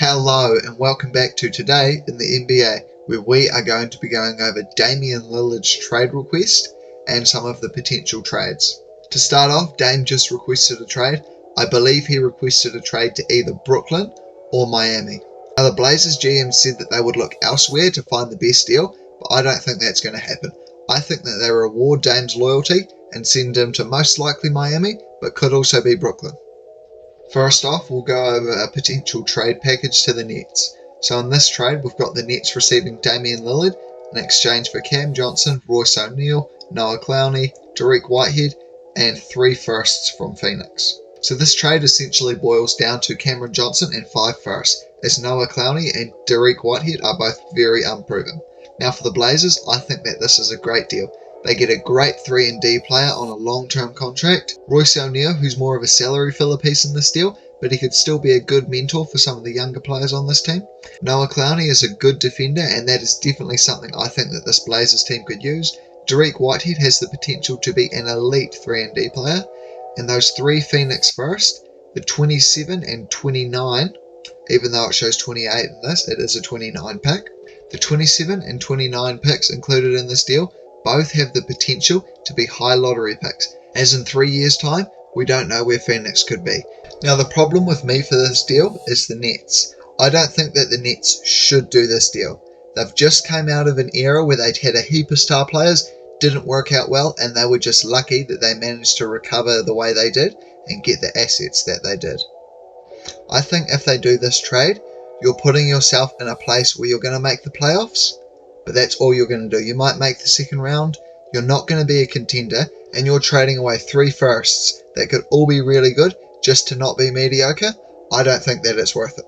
Hello and welcome back to Today in the NBA, where we are going to be going over Damian Lillard's trade request and some of the potential trades. To start off, Dame just requested a trade. I believe he requested a trade to either Brooklyn or Miami. Now the Blazers GM said that they would look elsewhere to find the best deal, but I don't think that's going to happen. I think that they reward Dame's loyalty and send him to most likely Miami, but could also be Brooklyn. First off, we'll go over a potential trade package to the Nets. So in this trade, we've got the Nets receiving Damian Lillard in exchange for Cam Johnson, Royce O'Neal, Noah Clowney, Dariq Whitehead, and 3 firsts from Phoenix. So this trade essentially boils down to Cameron Johnson and 5 firsts, as Noah Clowney and Dariq Whitehead are both very unproven. Now for the Blazers, I think that this is a great deal. They get a great 3-and-D player on a long-term contract. Royce O'Neal, who's more of a salary filler piece in this deal, but he could still be a good mentor for some of the younger players on this team. Noah Clowney is a good defender, and that is definitely something I think that this Blazers team could use. Dariq Whitehead has the potential to be an elite 3-and-D player. And those 3 Phoenix first, the 27 and 29, even though it shows 28 in this, it is a 29 pick. The 27 and 29 picks included in this deal both have the potential to be high lottery picks, as in 3 years' time, we don't know where Phoenix could be. Now the problem with me for this deal is the Nets. I don't think that the Nets should do this deal. They've just come out of an era where they'd had a heap of star players, didn't work out well, and they were just lucky that they managed to recover the way they did and get the assets that they did. I think if they do this trade, you're putting yourself in a place where you're going to make the playoffs, but that's all you're going to do. You might make the second round, you're not going to be a contender, and you're trading away 3 firsts that could all be really good just to not be mediocre. I don't think that it's worth it.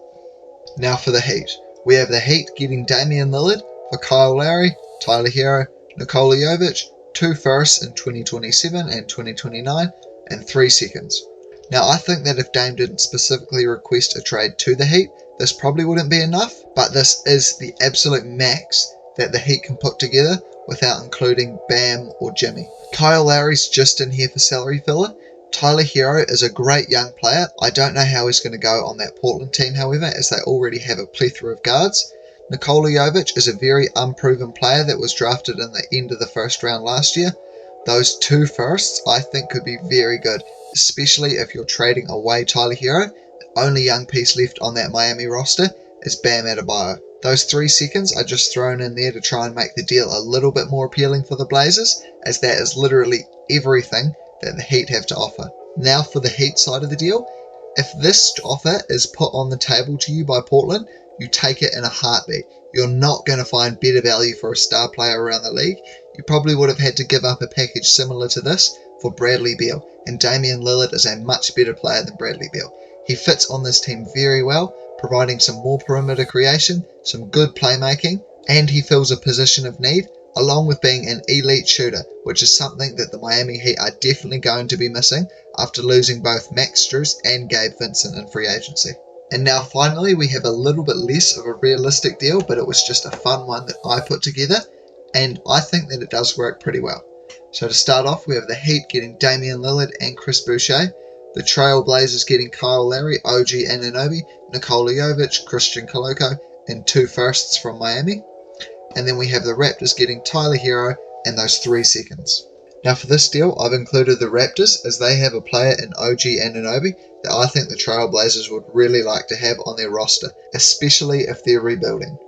Now for the Heat. We have the Heat getting Damian Lillard for Kyle Lowry, Tyler Hero, Nikola Jovic, 2 firsts in 2027 and 2029, and 3 seconds. Now I think that if Dame didn't specifically request a trade to the Heat, this probably wouldn't be enough, but this is the absolute max that the Heat can put together without including Bam or Jimmy. Kyle Lowry's just in here for salary filler. Tyler Hero is a great young player. I don't know how he's going to go on that Portland team, however, as they already have a plethora of guards. Nikola Jovic is a very unproven player that was drafted in the end of the first round last year. Those 2 firsts I think could be very good, especially if you're trading away Tyler Hero. The only young piece left on that Miami roster is Bam Adebayo. Those 3 seconds are just thrown in there to try and make the deal a little bit more appealing for the Blazers, as that is literally everything that the Heat have to offer. Now for the Heat side of the deal, if this offer is put on the table to you by Portland, you take it in a heartbeat. You're not going to find better value for a star player around the league. You probably would have had to give up a package similar to this for Bradley Beal, and Damian Lillard is a much better player than Bradley Beal. He fits on this team very well, providing some more perimeter creation, some good playmaking, and he fills a position of need, along with being an elite shooter, which is something that the Miami Heat are definitely going to be missing after losing both Max Strus and Gabe Vincent in free agency. And now finally we have a little bit less of a realistic deal, but it was just a fun one that I put together, and I think that it does work pretty well. So to start off, we have the Heat getting Damian Lillard and Chris Boucher, the Trail Blazers getting Kyle Lowry, OG Anunoby, Nikola Jovic, Christian Koloko, and 2 firsts from Miami. And then we have the Raptors getting Tyler Hero and those 3 seconds. Now for this deal, I've included the Raptors as they have a player in OG Anunoby that I think the Trail Blazers would really like to have on their roster, especially if they're rebuilding.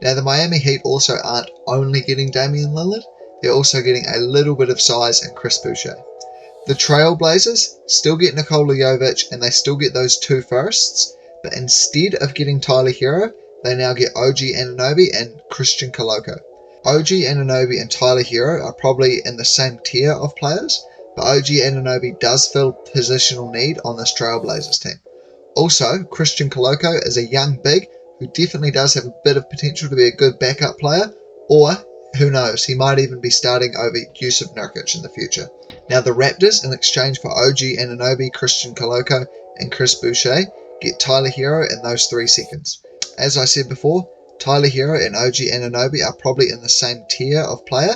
Now the Miami Heat also aren't only getting Damian Lillard, they're also getting a little bit of size in Chris Boucher. The Trail Blazers still get Nikola Jovic and they still get those 2 firsts, but instead of getting Tyler Hero, they now get OG Anunoby and Christian Koloko. OG Anunoby and Tyler Hero are probably in the same tier of players, but OG Anunoby does fill positional need on this Trail Blazers team. Also, Christian Koloko is a young big who definitely does have a bit of potential to be a good backup player, or who knows, he might even be starting over Yusuf Nurkic in the future. Now the Raptors, in exchange for OG Anunoby, Christian Koloko, and Chris Boucher, get Tyler Hero in those 3 seconds. As I said before, Tyler Hero and OG Anunoby are probably in the same tier of player,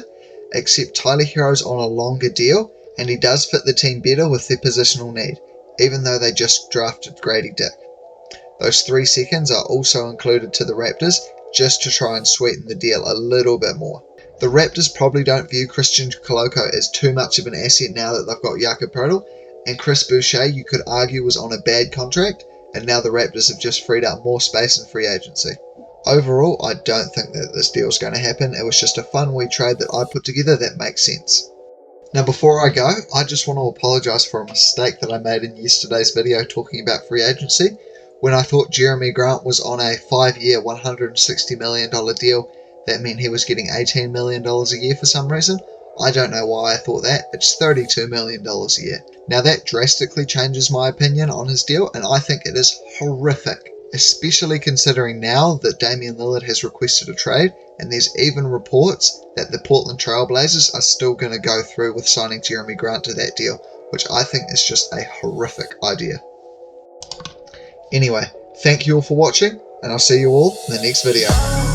except Tyler Hero's on a longer deal, and he does fit the team better with their positional need, even though they just drafted Grady Dick. Those 3 seconds are also included to the Raptors just to try and sweeten the deal a little bit more. The Raptors probably don't view Christian Koloko as too much of an asset now that they've got Jakob Poeltl, and Chris Boucher, you could argue, was on a bad contract, and now the Raptors have just freed up more space in free agency. Overall, I don't think that this deal's going to happen. It was just a fun wee trade that I put together that makes sense. Now before I go, I just want to apologise for a mistake that I made in yesterday's video talking about free agency. When I thought Jeremy Grant was on a 5-year, $160 million deal, that meant he was getting $18 million a year for some reason. I don't know why I thought that. It's $32 million a year. Now that drastically changes my opinion on his deal, and I think it is horrific, especially considering now that Damian Lillard has requested a trade, and there's even reports that the Portland Trail Blazers are still going to go through with signing Jeremy Grant to that deal, which I think is just a horrific idea. Anyway, thank you all for watching, and I'll see you all in the next video.